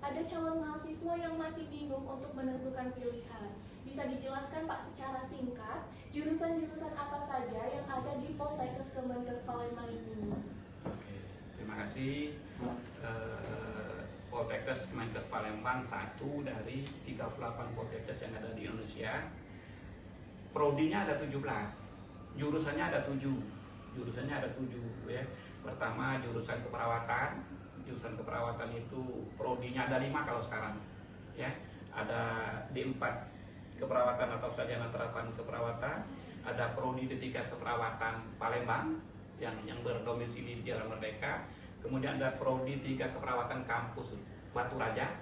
ada calon mahasiswa yang masih bingung untuk menentukan pilihan. Bisa dijelaskan Pak secara singkat, jurusan-jurusan apa saja yang ada di Poltekkes Kemenkes Palembang ini? Oke, terima kasih. Poltekkes Kemenkes Palembang satu dari 38 Poltekkes yang ada di Indonesia. Prodinya ada 17, jurusannya ada 7. Jurusannya ada 7 ya. Pertama jurusan keperawatan. Jurusan keperawatan itu prodinya ada 5 kalau sekarang. Ya. Ada D4 keperawatan atau sarjana terapan keperawatan, ada prodi D3 keperawatan Palembang yang berdomisili di Jalan Merdeka. Kemudian ada prodi 3 keperawatan kampus Batu Raja,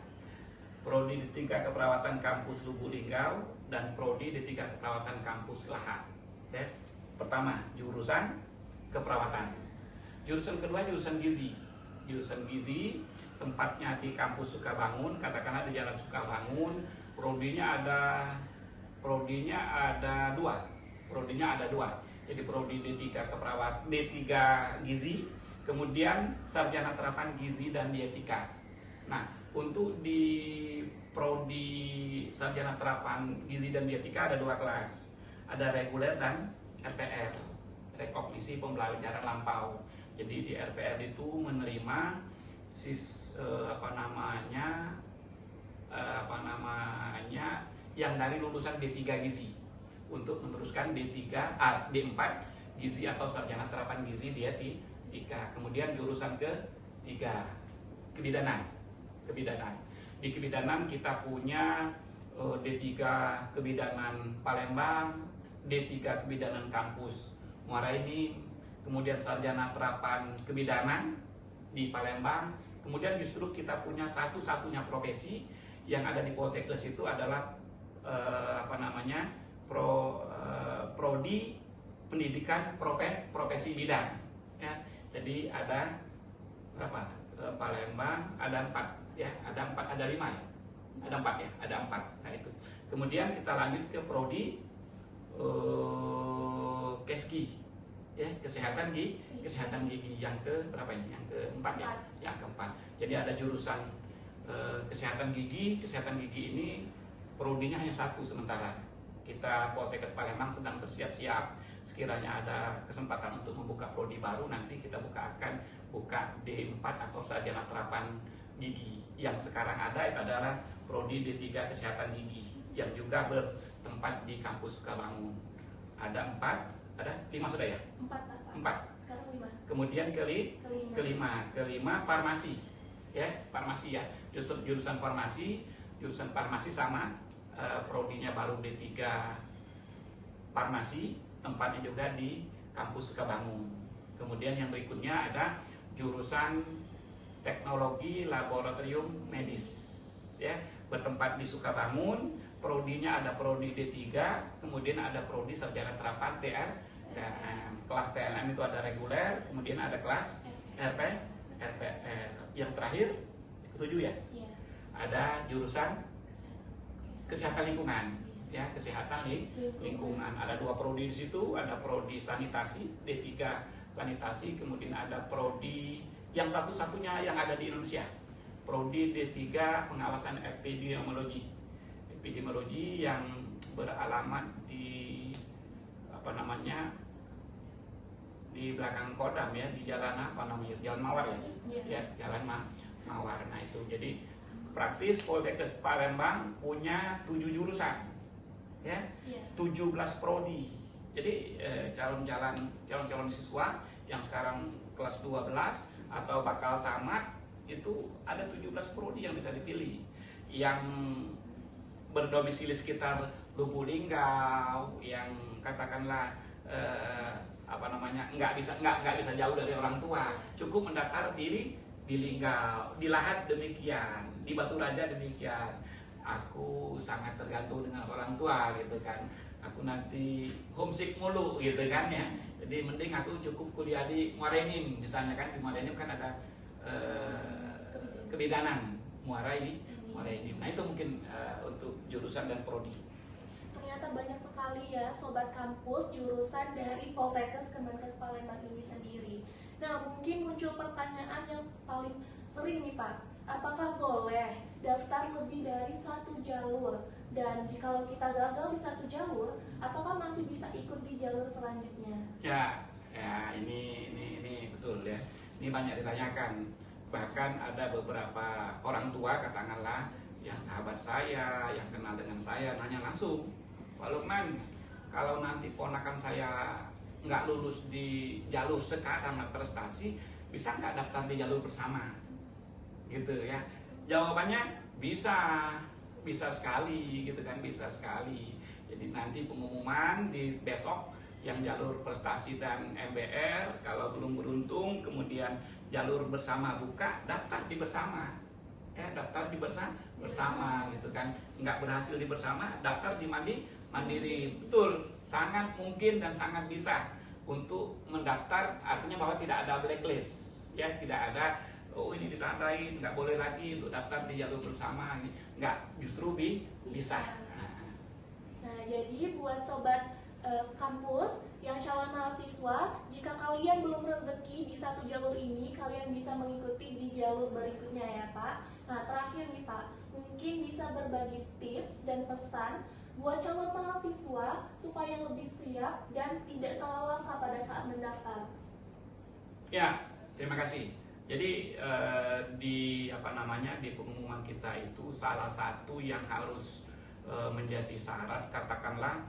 prodi D3 keperawatan kampus Lubuk Linggau, dan prodi D3 keperawatan kampus Lahat. Ya. Pertama jurusan keperawatan. Jurusan kedua jurusan gizi. Jurusan gizi tempatnya di kampus Sukabangun, katakanlah di Jalan Sukabangun. Prodinya ada 2. Prodinya ada 2. Jadi prodi D3 keperawatan, D3 gizi, kemudian sarjana terapan gizi dan dietika. Nah, untuk di prodi sarjana terapan gizi dan dietika ada 2 kelas. Ada reguler dan RPR, rekognisi pembelajaran lampau. Jadi di RPR itu menerima yang dari lulusan D3 gizi untuk meneruskan D4 gizi atau sarjana terapan gizi dietika. Kemudian jurusan ketiga kebidanan. Di kebidanan kita punya D3 kebidanan Palembang, D3 kebidanan kampus Muara Enim, kemudian sarjana terapan kebidanan di Palembang. Kemudian justru kita punya satu-satunya profesi yang ada di Poltekkes itu adalah prodi pendidikan profesi bidang. Ya. Jadi ada berapa? Palembang ada 4 ya, ada 5 ya. Ada 4 ya, ada 4. Nah itu. Kemudian kita lanjut ke prodi KESGI, ya, kesehatan gigi yang ke berapa ini? Yang keempat ya, yang keempat. Jadi ada jurusan kesehatan gigi ini prodinya hanya 1 sementara. Kita Poltekkes Palembang sedang bersiap-siap, sekiranya ada kesempatan untuk membuka prodi baru, nanti kita akan buka D4 atau sarjana terapan gigi. Yang sekarang ada itu adalah prodi D3 kesehatan gigi yang juga bertempat di kampus Sukabangun. Ada 4, ada 5 sudah ya? 4. Sekarang 5. Kemudian kelima farmasi. Ya, farmasi ya. Justru jurusan farmasi sama, prodinya baru D3 farmasi, tempatnya juga di kampus Sukabangun. Kemudian yang berikutnya ada jurusan teknologi laboratorium medis, ya, bertempat di Sukabangun. Prodinya ada prodi D3, kemudian ada prodi sarjana terapan TLM. Kelas TLM itu ada reguler, kemudian ada kelas RPR. Yang terakhir, ketujuh ya? Iya. Ada jurusan kesehatan lingkungan, ya, kesehatan lingkungan. Ada 2 prodi di situ, ada prodi sanitasi D3 sanitasi, kemudian ada prodi yang satu-satunya yang ada di Indonesia, prodi D3 pengawasan epidemiologi yang beralamat di di belakang Kodam ya, di jalan Jalan Mawar ya, ya, Jalan Mawar. Nah itu jadi praktis Poltekkes Palembang punya 7 jurusan, ya, 17 prodi. Jadi calon siswa yang sekarang kelas 12 atau bakal tamat itu ada 17 prodi yang bisa dipilih, yang berdomisili sekitar Lubuk Linggau, yang katakanlah nggak bisa jauh dari orang tua, cukup mendaftar diri di Linggau, di Lahat demikian, di Batu Raja demikian. Aku sangat tergantung dengan orang tua gitu kan, aku nanti homesick mulu gitu kan ya. Jadi mending aku cukup kuliah di Muara Enim misalnya kan. Di Muara Enim kan ada kebidanan Muara Enim. Nah itu mungkin untuk jurusan dan prodi. Ternyata banyak sekali ya sobat kampus jurusan dari Poltekkes Kemenkes Palembang ini sendiri. Nah mungkin muncul pertanyaan yang paling sering nih Pak, apakah boleh daftar lebih dari satu jalur? Dan jikalau kita gagal di satu jalur, apakah masih bisa ikut di jalur selanjutnya? Ya, ini betul ya. Ini banyak ditanyakan. Bahkan ada beberapa orang tua katakanlah yang sahabat saya, yang kenal dengan saya nanya langsung, Pak Lukman, kalau nanti ponakan saya nggak lulus di jalur sekarang prestasi, bisa nggak daftar di jalur bersama? Gitu ya. Jawabannya bisa sekali gitu kan, bisa sekali. Jadi nanti pengumuman di besok yang jalur prestasi dan MBR, kalau belum beruntung kemudian jalur bersama buka, daftar di bersama. Ya, daftar di bersama gitu kan. Nggak berhasil di bersama, daftar di mandiri. Betul, sangat mungkin dan sangat bisa untuk mendaftar, artinya bahwa tidak ada blacklist. Ya, tidak ada oh ini ditandain, nggak boleh lagi untuk daftar di jalur bersama. Nggak, justru bisa. Nah, jadi buat sobat kampus yang calon mahasiswa, jika kalian belum rezeki di satu jalur ini, kalian bisa mengikuti di jalur berikutnya ya Pak. Nah, terakhir nih Pak, mungkin bisa berbagi tips dan pesan buat calon mahasiswa supaya lebih siap dan tidak salah langkah pada saat mendaftar. Ya, terima kasih. Jadi di pengumuman kita itu salah satu yang harus menjadi syarat, katakanlah,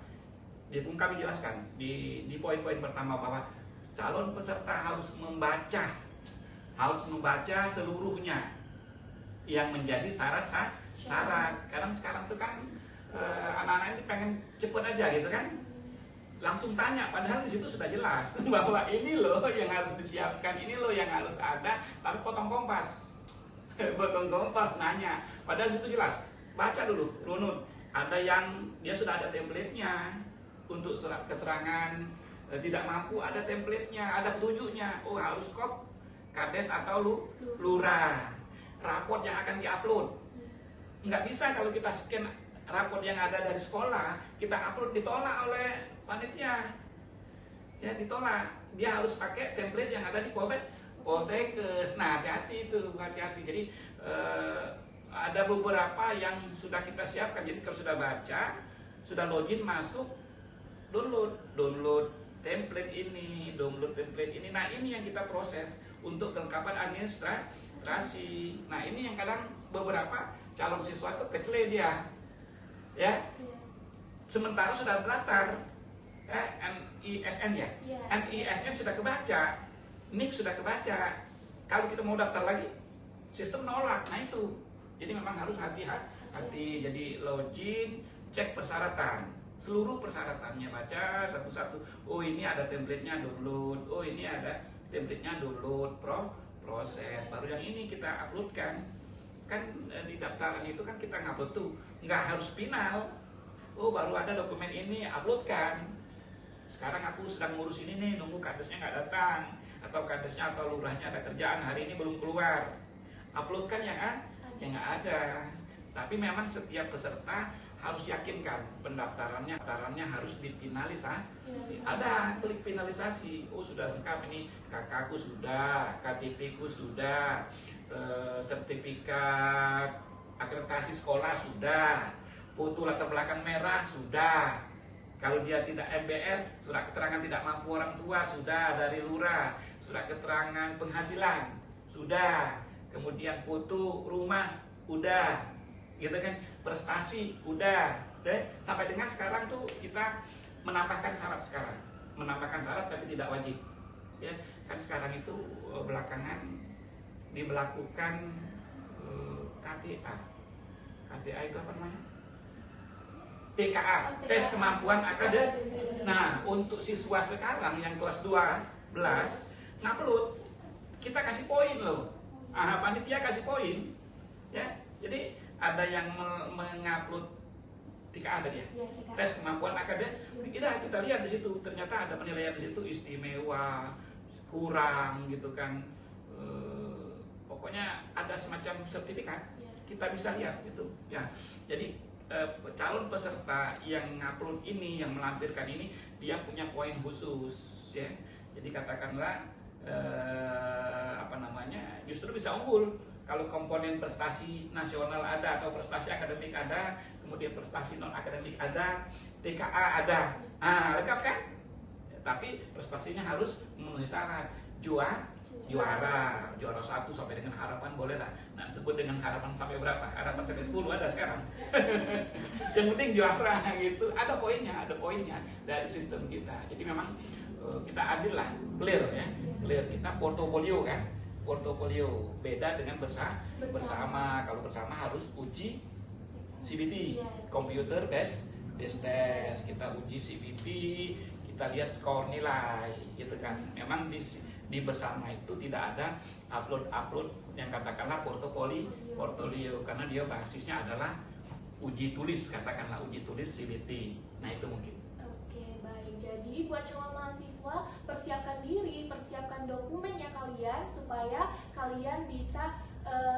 kami jelaskan di poin-poin pertama bahwa calon peserta harus membaca seluruhnya yang menjadi syarat. Kadang sekarang tuh kan anak-anak ini pengen cepet aja gitu kan, langsung tanya, padahal di situ sudah jelas bahwa ini loh yang harus disiapkan, ini loh yang harus ada, tapi potong kompas nanya, padahal di situ jelas. Baca dulu, runut. Ada yang dia sudah ada template-nya untuk surat keterangan tidak mampu, ada template-nya, ada petunjuknya. Oh, harus kop kades atau lurah. Raport yang akan diupload. Nggak bisa kalau kita scan raport yang ada dari sekolah, kita upload, ditolak oleh panitia. Ya, ditolak. Dia harus pakai template yang ada di Poltekkes. Nah, hati-hati itu, hati-hati. Jadi ada beberapa yang sudah kita siapkan. Jadi kalau sudah baca, sudah login masuk, download template ini. Nah, ini yang kita proses untuk kelengkapan administrasi. Nah, ini yang kadang beberapa calon siswa itu kecele dia. Ya. Sementara sudah terdaftar NISN ya. NISN sudah kebaca, NIK sudah kebaca. Kalau kita mau daftar lagi, sistem nolak. Nah, itu. Jadi memang harus hati-hati. Jadi login, cek persyaratan. Seluruh persyaratannya baca satu-satu. Oh, ini ada template-nya, download. Oh, ini ada template-nya, download, proses. Baru yang ini kita uploadkan. Kan di daftaran itu kan kita ngupload tuh, nggak harus final. Oh, baru ada dokumen ini, uploadkan. Sekarang aku sedang ngurus ini nih, nunggu kadesnya nggak datang, atau kadesnya atau lurahnya ada kerjaan hari ini belum keluar. Uploadkan yang nggak ada. Tapi memang setiap peserta harus yakinkan pendaftarannya harus dipinalisasi. Ada klik finalisasi. Oh, sudah lengkap ini, kakakku sudah, KTP ku sudah, sertifikat akreditasi sekolah sudah, foto latar belakang merah sudah. Kalau dia tidak MBR, surat keterangan tidak mampu orang tua sudah dari lurah, surat keterangan penghasilan sudah, kemudian foto rumah udah, gitu kan, prestasi udah. Sampai dengan sekarang tuh kita menambahkan syarat tapi tidak wajib. Ya, kan sekarang itu belakangan diberlakukan KTA. KTA itu apa namanya? TKA, tes kemampuan akademik. Nah, untuk siswa sekarang yang kelas 12 ngupload, kita kasih poin loh. Panitia kasih poin. Ya, jadi ada yang mengupload TKA tadi ya, tes kemampuan akademik. Kita lihat di situ, ternyata ada penilaian di situ istimewa, kurang gitu kan. Pokoknya ada semacam sertifikat, kita bisa lihat gitu ya. Jadi calon peserta yang ngupload ini, yang melampirkan ini, dia punya poin khusus ya. Jadi katakanlah justru bisa unggul Kalau komponen prestasi nasional ada atau prestasi akademik ada, kemudian prestasi non akademik ada, TKA ada, lengkap kan? Tapi prestasinya harus memenuhi syarat. Juara 1 sampai dengan harapan boleh lah. Nah, sebut dengan harapan sampai berapa? Harapan sampai 10 ada sekarang. Yang penting juara gitu. Ada poinnya dari sistem kita. Jadi memang kita adil lah, clear ya. Clear kita portofolio kan. Portofolio beda dengan bersama. Kalau bersama harus uji CBT, computer based test. Kita uji CBT, kita lihat skor nilai gitu kan. Memang di bersama itu tidak ada upload yang katakanlah portofolio karena dia basisnya adalah uji tulis, katakanlah uji tulis CBT. Nah, itu mungkin. Oke, baik. Jadi buat calon mahasiswa, persiapkan diri, persiapkan dokumennya kalian supaya kalian bisa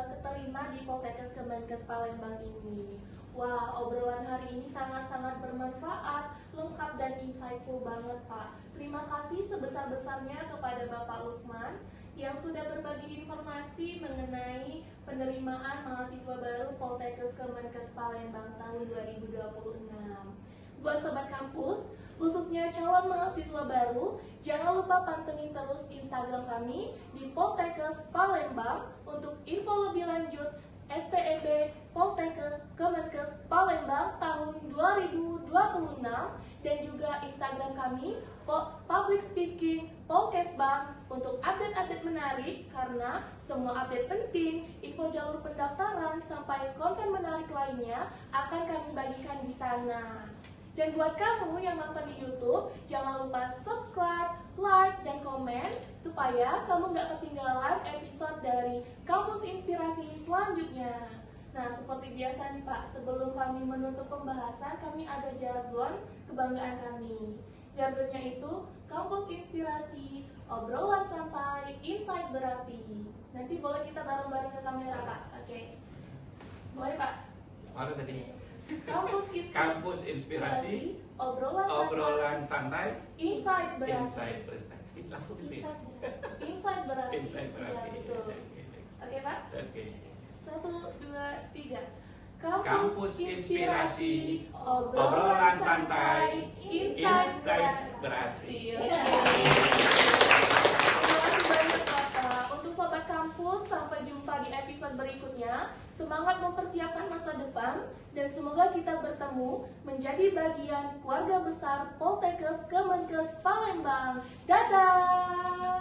keterima di Poltekkes Kemenkes Palembang ini. Wah, obrolan hari ini sangat-sangat bermanfaat, lengkap dan insightful banget, Pak. Terima kasih sebesar-besarnya kepada Bapak Lukman yang sudah berbagi informasi mengenai penerimaan mahasiswa baru Poltekkes Kemenkes Palembang tahun 2026. Buat Sobat Kampus, khususnya calon mahasiswa baru, jangan lupa pantengin terus Instagram kami di Poltekkes Palembang untuk info lebih lanjut SPEB Poltekkes Kemenkes Palembang tahun 2026 dan juga Instagram kami Public Speaking Polkesbang untuk update-update menarik karena semua update penting, info jalur pendaftaran sampai konten menarik lainnya akan kami bagikan di sana. Dan buat kamu yang nonton di YouTube, jangan lupa subscribe, like, dan komen supaya kamu nggak ketinggalan episode dari Kampus Inspirasi selanjutnya. Nah, seperti biasa nih Pak, sebelum kami menutup pembahasan, kami ada jargon kebanggaan kami. Jargonnya itu Kampus Inspirasi, obrolan santai, insight berarti. Nanti boleh kita bareng-bareng ke kamera Pak, oke? Boleh Pak? Mana tadi? Kampus Inspirasi, obrolan santai, insight berarti. Langsung itu. Insight berarti. Ya, betul. Oke Pak? Oke. 1, 2, 3. Kampus Inspirasi, obrolan santai, insight berarti. Terima kasih banyak Bapak. Untuk Sobat Kampus, sampai jumpa di episode berikutnya. Semangat mempersiapkan masa depan dan semoga kita bertemu menjadi bagian keluarga besar Poltekkes Kemenkes Palembang. Dadah!